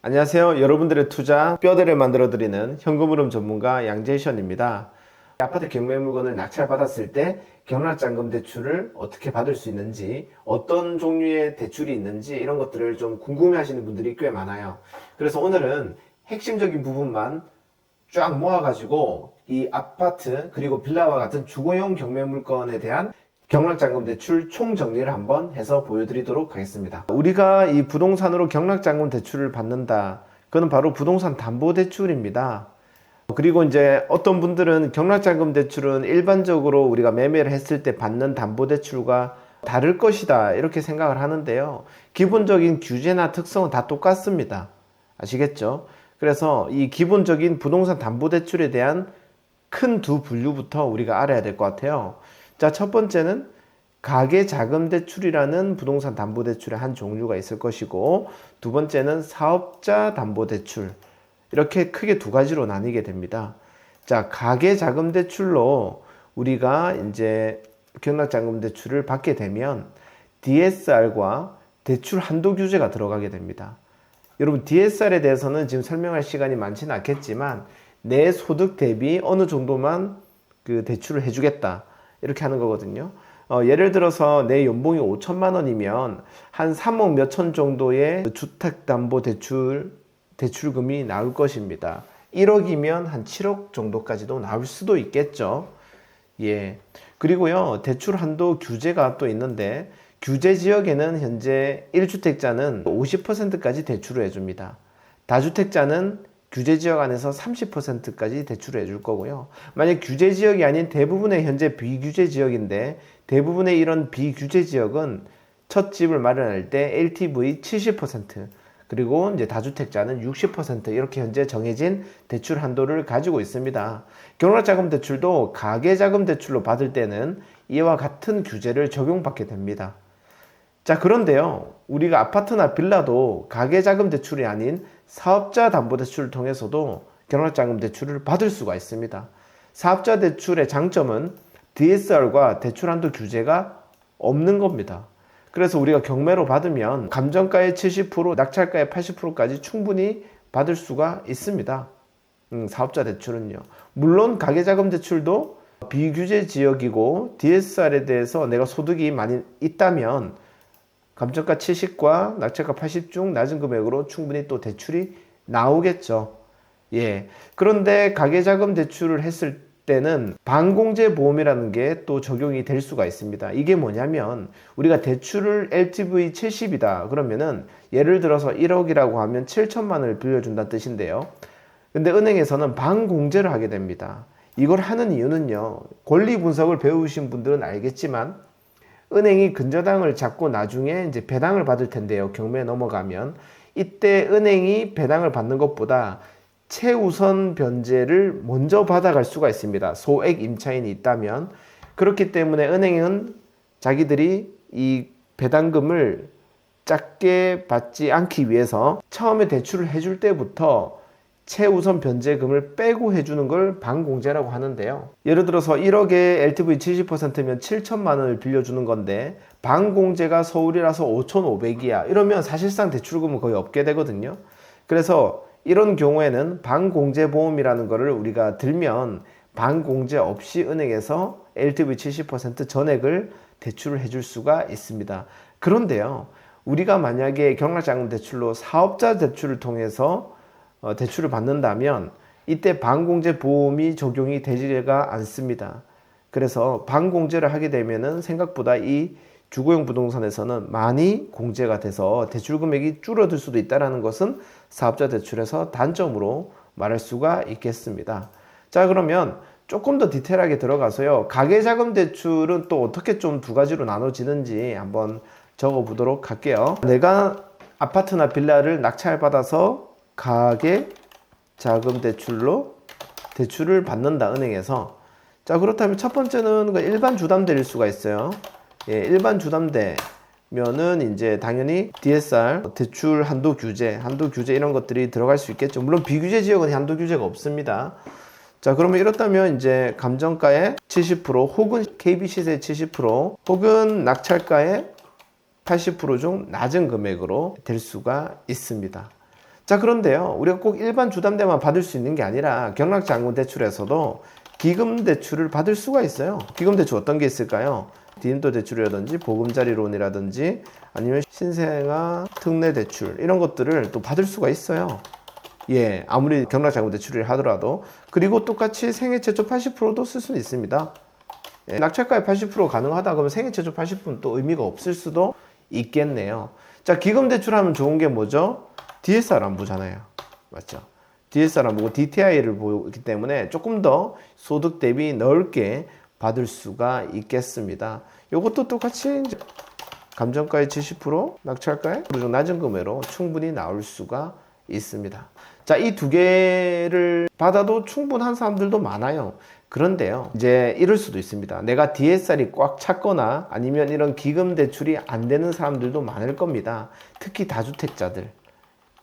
안녕하세요. 여러분들의 투자 뼈대를 만들어드리는 현금흐름 전문가 양재션입니다. 아파트 경매 물건을 낙찰받았을 때 경락잔금 대출을 어떻게 받을 수 있는지, 어떤 종류의 대출이 있는지 이런 것들을 좀 궁금해 하시는 분들이 꽤 많아요. 그래서 오늘은 핵심적인 부분만 쫙 모아가지고 이 아파트 그리고 빌라와 같은 주거용 경매 물건에 대한 경락잔금 대출 총정리를 한번 해서 보여드리도록 하겠습니다. 우리가 이 부동산으로 경락잔금 대출을 받는다. 그건 바로 부동산 담보대출입니다. 그리고 이제 어떤 분들은 경락잔금 대출은 일반적으로 우리가 매매를 했을 때 받는 담보대출과 다를 것이다 이렇게 생각을 하는데요. 기본적인 규제나 특성은 다 똑같습니다. 아시겠죠? 그래서 이 기본적인 부동산 담보대출에 대한 큰 두 분류부터 우리가 알아야 될 것 같아요. 자, 첫 번째는 가계자금대출이라는 부동산 담보대출의 한 종류가 있을 것이고, 두 번째는 사업자 담보대출. 이렇게 크게 두 가지로 나뉘게 됩니다. 자, 가계자금대출로 우리가 이제 경락자금대출을 받게 되면 DSR과 대출 한도 규제가 들어가게 됩니다. 여러분, DSR에 대해서는 지금 설명할 시간이 많지는 않겠지만, 내 소득 대비 어느 정도만 그 대출을 해주겠다. 이렇게 하는 거거든요. 예를 들어서 내 연봉이 5천만 원이면 한 3억 몇천 정도의 주택담보대출금이 나올 것입니다. 1억이면 한 7억 정도까지도 나올 수도 있겠죠. 예. 그리고요, 대출 한도 규제가 또 있는데, 규제 지역에는 현재 1주택자는 50%까지 대출을 해줍니다. 다주택자는 규제 지역 안에서 30%까지 대출을 해줄 거고요. 만약 규제 지역이 아닌 대부분의 현재 비규제 지역인데, 대부분의 이런 비규제 지역은 첫 집을 마련할 때 LTV 70%, 그리고 이제 다주택자는 60% 이렇게 현재 정해진 대출 한도를 가지고 있습니다. 경락자금 대출도 가계자금 대출로 받을 때는 이와 같은 규제를 적용받게 됩니다. 자, 그런데요, 우리가 아파트나 빌라도 가계자금 대출이 아닌 사업자 담보대출을 통해서도 경락자금 대출을 받을 수가 있습니다. 사업자 대출의 장점은 DSR과 대출 한도 규제가 없는 겁니다. 그래서 우리가 경매로 받으면 감정가의 70%, 낙찰가의 80%까지 충분히 받을 수가 있습니다. 사업자 대출은요. 물론 가계자금 대출도 비규제 지역이고 DSR에 대해서 내가 소득이 많이 있다면 감정가 70과 낙찰가 80 중 낮은 금액으로 충분히 또 대출이 나오겠죠. 예. 그런데 가계자금 대출을 했을 때는 반공제 보험이라는 게 또 적용이 될 수가 있습니다. 이게 뭐냐면 우리가 대출을 LTV 70이다 그러면은 예를 들어서 1억이라고 하면 7천만 원을 빌려준다는 뜻인데요. 근데 은행에서는 반공제를 하게 됩니다. 이걸 하는 이유는요, 권리 분석을 배우신 분들은 알겠지만 은행이 근저당을 잡고 나중에 이제 배당을 받을 텐데요. 경매에 넘어가면 이때 은행이 배당을 받는 것보다 최우선 변제를 먼저 받아갈 수가 있습니다. 소액 임차인이 있다면. 그렇기 때문에 은행은 자기들이 이 배당금을 작게 받지 않기 위해서 처음에 대출을 해줄 때부터 최우선 변제금을 빼고 해주는 걸 반공제라고 하는데요. 예를 들어서 1억에 LTV 70%면 7천만 원을 빌려주는 건데 반공제가 서울이라서 5,500이야. 이러면 사실상 대출금은 거의 없게 되거든요. 그래서 이런 경우에는 반공제 보험이라는 거를 우리가 들면 반공제 없이 은행에서 LTV 70% 전액을 대출을 해줄 수가 있습니다. 그런데요, 우리가 만약에 경락자금 대출로 사업자 대출을 통해서 대출을 받는다면 이때 반공제 보험이 적용이 되지가 않습니다. 그래서 반공제를 하게 되면은 생각보다 이 주거용 부동산에서는 많이 공제가 돼서 대출 금액이 줄어들 수도 있다는 것은 사업자 대출에서 단점으로 말할 수가 있겠습니다. 자, 그러면 조금 더 디테일하게 들어가서요, 가계자금 대출은 또 어떻게 좀 두 가지로 나눠지는지 한번 적어 보도록 할게요. 내가 아파트나 빌라를 낙찰받아서 가계자금 대출로 대출을 받는다, 은행에서. 자, 그렇다면 첫 번째는 일반 주담대일 수가 있어요. 예, 일반 주담대면은 이제 당연히 DSR, 대출 한도 규제 이런 것들이 들어갈 수 있겠죠. 물론 비규제 지역은 한도 규제가 없습니다. 자, 그러면 이렇다면 이제 감정가의 70% 혹은 KB 시세의 70% 혹은 낙찰가의 80% 중 낮은 금액으로 될 수가 있습니다. 자, 그런데요, 우리가 꼭 일반 주담대만 받을 수 있는 게 아니라 경락장부대출에서도 기금대출을 받을 수가 있어요. 기금대출 어떤 게 있을까요? 디임도 대출이라든지 보금자리론이라든지 아니면 신생아 특례대출 이런 것들을 또 받을 수가 있어요. 예, 아무리 경락장부대출을 하더라도. 그리고 똑같이 생애 최초 80%도 쓸 수는 있습니다. 예, 낙찰가액 80% 가능하다 그러면 생애 최초 80%는 또 의미가 없을 수도 있겠네요. 자, 기금대출하면 좋은 게 뭐죠? DSR 안 보잖아요. 맞죠? DSR 안 보고 DTI를 보기 때문에 조금 더 소득 대비 넓게 받을 수가 있겠습니다. 이것도 똑같이 감정가의 70%, 낙찰가의 좀 낮은 금액으로 충분히 나올 수가 있습니다. 자, 이 두 개를 받아도 충분한 사람들도 많아요. 그런데요, 이제 이럴 수도 있습니다. 내가 DSR이 꽉 찼거나 아니면 이런 기금 대출이 안 되는 사람들도 많을 겁니다. 특히 다주택자들,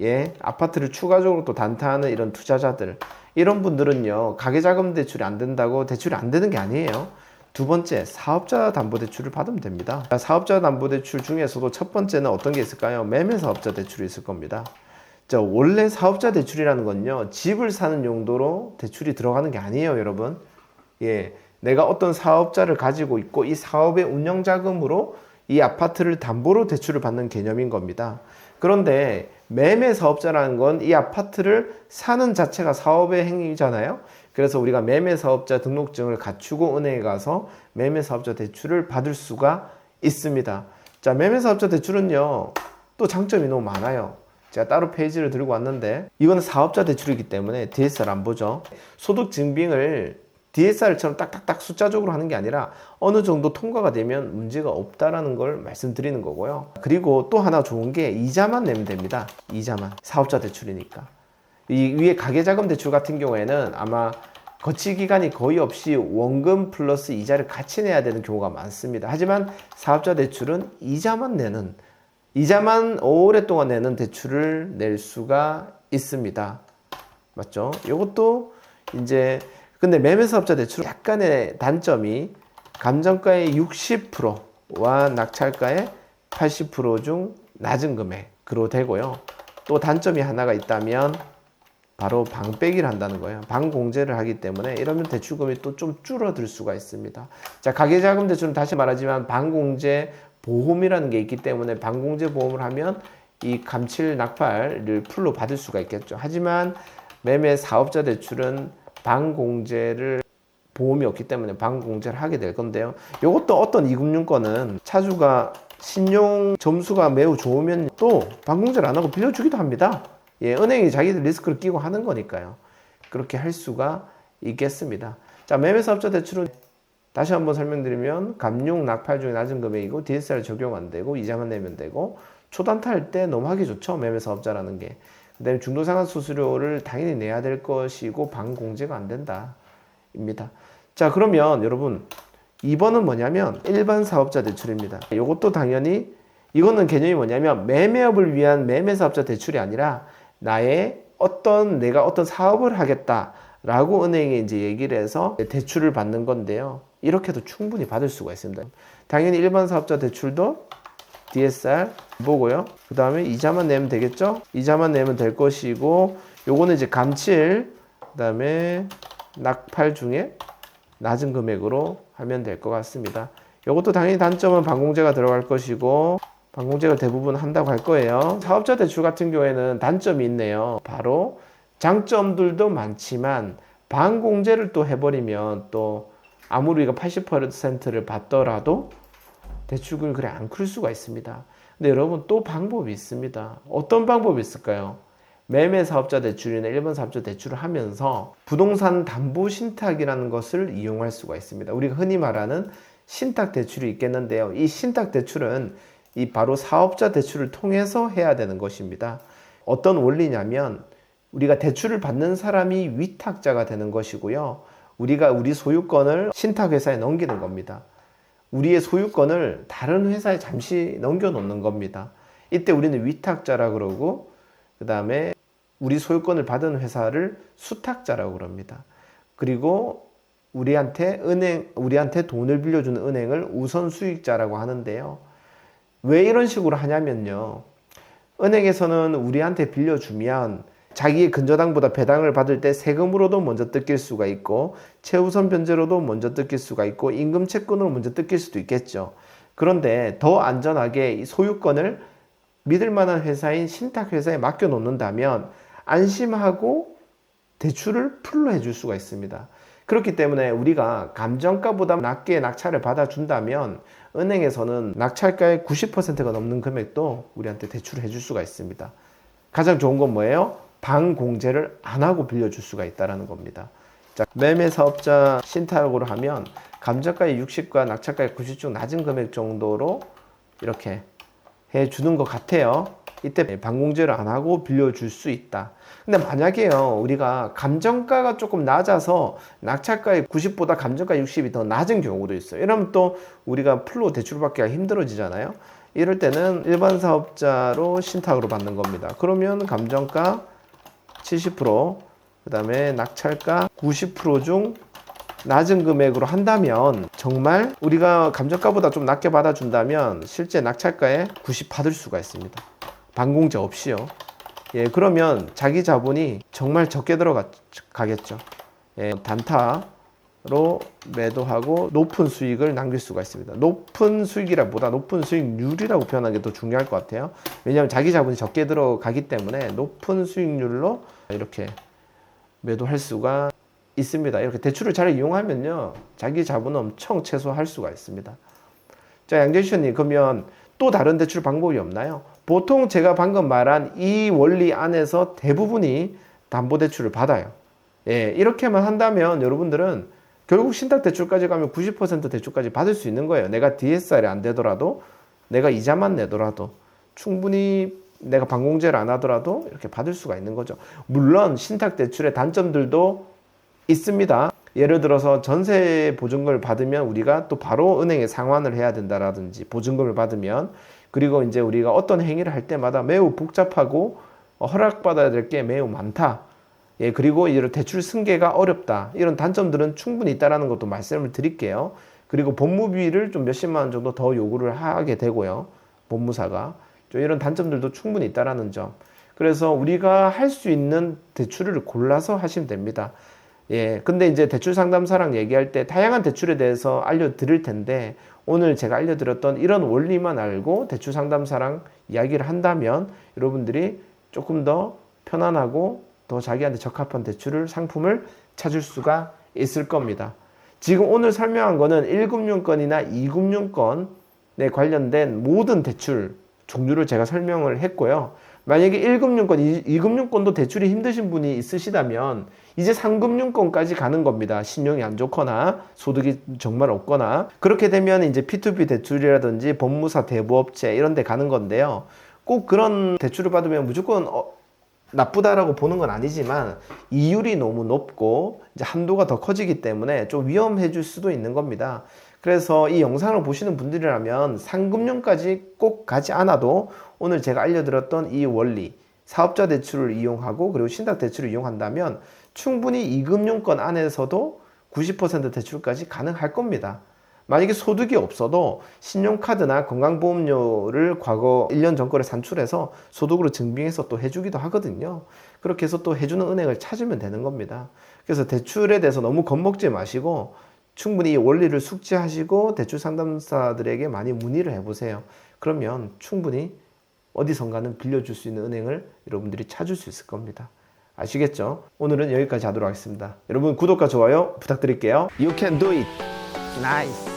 예, 아파트를 추가적으로 또 단타하는 이런 투자자들, 이런 분들은요, 가계자금 대출이 안 된다고 대출이 안 되는 게 아니에요. 두 번째, 사업자 담보대출을 받으면 됩니다. 사업자 담보대출 중에서도 첫 번째는 어떤 게 있을까요? 매매사업자 대출이 있을 겁니다. 자, 원래 사업자 대출이라는 건요, 집을 사는 용도로 대출이 들어가는 게 아니에요, 여러분. 예, 내가 어떤 사업자를 가지고 있고 이 사업의 운영자금으로 이 아파트를 담보로 대출을 받는 개념인 겁니다. 그런데 매매 사업자라는 건 이 아파트를 사는 자체가 사업의 행위잖아요. 그래서 우리가 매매 사업자 등록증을 갖추고 은행에 가서 매매 사업자 대출을 받을 수가 있습니다. 자, 매매 사업자 대출은요, 또 장점이 너무 많아요. 제가 따로 페이지를 들고 왔는데, 이거는 사업자 대출이기 때문에 DSR 안 보죠. 소득 증빙을 DSR처럼 딱딱딱 숫자적으로 하는 게 아니라 어느 정도 통과가 되면 문제가 없다라는 걸 말씀드리는 거고요. 그리고 또 하나 좋은 게 이자만 내면 됩니다. 이자만. 사업자 대출이니까. 이 위에 가계자금 대출 같은 경우에는 아마 거치 기간이 거의 없이 원금 플러스 이자를 같이 내야 되는 경우가 많습니다. 하지만 사업자 대출은 이자만 오랫동안 내는 대출을 낼 수가 있습니다. 맞죠? 이것도 이제 근데 매매사업자 대출은 약간의 단점이 감정가의 60%와 낙찰가의 80% 중 낮은 금액으로 되고요. 또 단점이 하나가 있다면 바로 방빼기를 한다는 거예요. 방공제를 하기 때문에 이러면 대출금이 또 좀 줄어들 수가 있습니다. 자, 가계자금 대출은 다시 말하지만 방공제 보험이라는 게 있기 때문에 방공제 보험을 하면 이 감칠 낙찰을 풀로 받을 수가 있겠죠. 하지만 매매 사업자 대출은 방공제를 보험이 없기 때문에 방공제를 하게 될 건데요. 이것도 어떤 이금융권은 차주가 신용 점수가 매우 좋으면 또 방공제를 안 하고 빌려주기도 합니다. 예, 은행이 자기들 리스크를 끼고 하는 거니까요. 그렇게 할 수가 있겠습니다. 자, 매매사업자 대출은 다시 한번 설명드리면 감융 낙찰 중에 낮은 금액이고 DSR 적용 안 되고 이자만 내면 되고 초단타 할 때 너무 하기 좋죠. 매매사업자라는 게. 그 다음에 중도상환 수수료를 당연히 내야 될 것이고 방공제가 안 된다 입니다. 자, 그러면 여러분 2번은 뭐냐면 일반 사업자 대출입니다. 이것도 당연히 이거는 개념이 뭐냐면 매매업을 위한 매매사업자 대출이 아니라 내가 어떤 사업을 하겠다라고 은행에 이제 얘기를 해서 대출을 받는 건데요. 이렇게도 충분히 받을 수가 있습니다. 당연히 일반 사업자 대출도 DSR 보고요. 그 다음에 이자만 내면 되겠죠? 이자만 내면 될 것이고, 요거는 이제 감칠, 그 다음에 낙찰 중에 낮은 금액으로 하면 될 것 같습니다. 요것도 당연히 단점은 방공제가 들어갈 것이고, 방공제가 대부분 한다고 할 거예요. 사업자 대출 같은 경우에는 단점이 있네요. 바로 장점들도 많지만, 방공제를 또 해버리면 또 아무리 우리가 80%를 받더라도 대출금이 그래 안 클 수가 있습니다. 근데 여러분 또 방법이 있습니다. 어떤 방법이 있을까요? 매매 사업자 대출이나 일반 사업자 대출을 하면서 부동산 담보 신탁이라는 것을 이용할 수가 있습니다. 우리가 흔히 말하는 신탁 대출이 있겠는데요. 이 신탁 대출은 이 바로 사업자 대출을 통해서 해야 되는 것입니다. 어떤 원리냐면 우리가 대출을 받는 사람이 위탁자가 되는 것이고요. 우리가 우리 소유권을 신탁회사에 넘기는 겁니다. 우리의 소유권을 다른 회사에 잠시 넘겨놓는 겁니다. 이때 우리는 위탁자라 그러고 그 다음에 우리 소유권을 받은 회사를 수탁자라고 그럽니다. 그리고 우리한테 돈을 빌려주는 은행을 우선 수익자라고 하는데요. 왜 이런 식으로 하냐면요. 은행에서는 우리한테 빌려주면 자기의 근저당보다 배당을 받을 때 세금으로도 먼저 뜯길 수가 있고 최우선 변제로도 먼저 뜯길 수가 있고 임금 채권으로 먼저 뜯길 수도 있겠죠. 그런데 더 안전하게 이 소유권을 믿을 만한 회사인 신탁회사에 맡겨 놓는다면 안심하고 대출을 풀로 해줄 수가 있습니다. 그렇기 때문에 우리가 감정가보다 낮게 낙찰을 받아준다면 은행에서는 낙찰가의 90%가 넘는 금액도 우리한테 대출을 해줄 수가 있습니다. 가장 좋은 건 뭐예요? 반공제를 안 하고 빌려줄 수가 있다는 겁니다. 자, 매매사업자 신탁으로 하면 감정가의 60과 낙찰가의 90 중 낮은 금액 정도로 이렇게 해주는 것 같아요. 이때 반공제를 안 하고 빌려줄 수 있다. 근데 만약에요, 우리가 감정가가 조금 낮아서 낙찰가의 90보다 감정가 60이 더 낮은 경우도 있어요. 이러면 또 우리가 풀로 대출을 받기가 힘들어지잖아요. 이럴 때는 일반 사업자로 신탁으로 받는 겁니다. 그러면 감정가 70%, 그 다음에 낙찰가 90% 중 낮은 금액으로 한다면 정말 우리가 감정가보다 좀 낮게 받아준다면 실제 낙찰가에 90 받을 수가 있습니다. 반공제 없이요. 예, 그러면 자기 자본이 정말 적게 들어가겠죠. 예, 단타로 매도하고 높은 수익을 남길 수가 있습니다. 높은 수익이라보다 높은 수익률이라고 표현하는 게 더 중요할 것 같아요. 왜냐하면 자기 자본이 적게 들어가기 때문에 높은 수익률로 이렇게 매도할 수가 있습니다. 이렇게 대출을 잘 이용하면요, 자기 자본은 엄청 최소화할 수가 있습니다. 자, 양재시님, 그러면 또 다른 대출 방법이 없나요? 보통 제가 방금 말한 이 원리 안에서 대부분이 담보대출을 받아요. 예, 이렇게만 한다면 여러분들은 결국 신탁대출까지 가면 90% 대출까지 받을 수 있는 거예요. 내가 DSR이 안 되더라도, 내가 이자만 내더라도 충분히 내가 반공제를 안 하더라도 이렇게 받을 수가 있는 거죠. 물론 신탁대출의 단점들도 있습니다. 예를 들어서 전세 보증금을 받으면 우리가 또 바로 은행에 상환을 해야 된다라든지, 보증금을 받으면, 그리고 이제 우리가 어떤 행위를 할 때마다 매우 복잡하고 허락받아야 될 게 매우 많다. 예, 그리고 이런 대출 승계가 어렵다. 이런 단점들은 충분히 있다라는 것도 말씀을 드릴게요. 그리고 법무비를 좀 몇십만 원 정도 더 요구를 하게 되고요. 법무사가. 좀 이런 단점들도 충분히 있다라는 점. 그래서 우리가 할 수 있는 대출을 골라서 하시면 됩니다. 예, 근데 이제 대출 상담사랑 얘기할 때 다양한 대출에 대해서 알려드릴 텐데, 오늘 제가 알려드렸던 이런 원리만 알고 대출 상담사랑 이야기를 한다면 여러분들이 조금 더 편안하고 더 자기한테 적합한 대출을, 상품을 찾을 수가 있을 겁니다. 지금 오늘 설명한 거는 1금융권이나 2금융권에 관련된 모든 대출 종류를 제가 설명을 했고요. 만약에 1금융권, 2금융권도 대출이 힘드신 분이 있으시다면 이제 3금융권까지 가는 겁니다. 신용이 안 좋거나 소득이 정말 없거나. 그렇게 되면 이제 P2P 대출이라든지 법무사, 대부업체 이런 데 가는 건데요. 꼭 그런 대출을 받으면 무조건 나쁘다라고 보는 건 아니지만 이율이 너무 높고 이제 한도가 더 커지기 때문에 좀 위험해질 수도 있는 겁니다. 그래서 이 영상을 보시는 분들이라면 상금융까지 꼭 가지 않아도 오늘 제가 알려드렸던 이 원리, 사업자 대출을 이용하고 그리고 신탁 대출을 이용한다면 충분히 2금융권 안에서도 90% 대출까지 가능할 겁니다. 만약에 소득이 없어도 신용카드나 건강보험료를 과거 1년 전 거를 산출해서 소득으로 증빙해서 또 해주기도 하거든요. 그렇게 해서 또 해주는 은행을 찾으면 되는 겁니다. 그래서 대출에 대해서 너무 겁먹지 마시고 충분히 이 원리를 숙지하시고 대출 상담사들에게 많이 문의를 해보세요. 그러면 충분히 어디선가는 빌려줄 수 있는 은행을 여러분들이 찾을 수 있을 겁니다. 아시겠죠? 오늘은 여기까지 하도록 하겠습니다. 여러분 구독과 좋아요 부탁드릴게요. You can do it. Nice.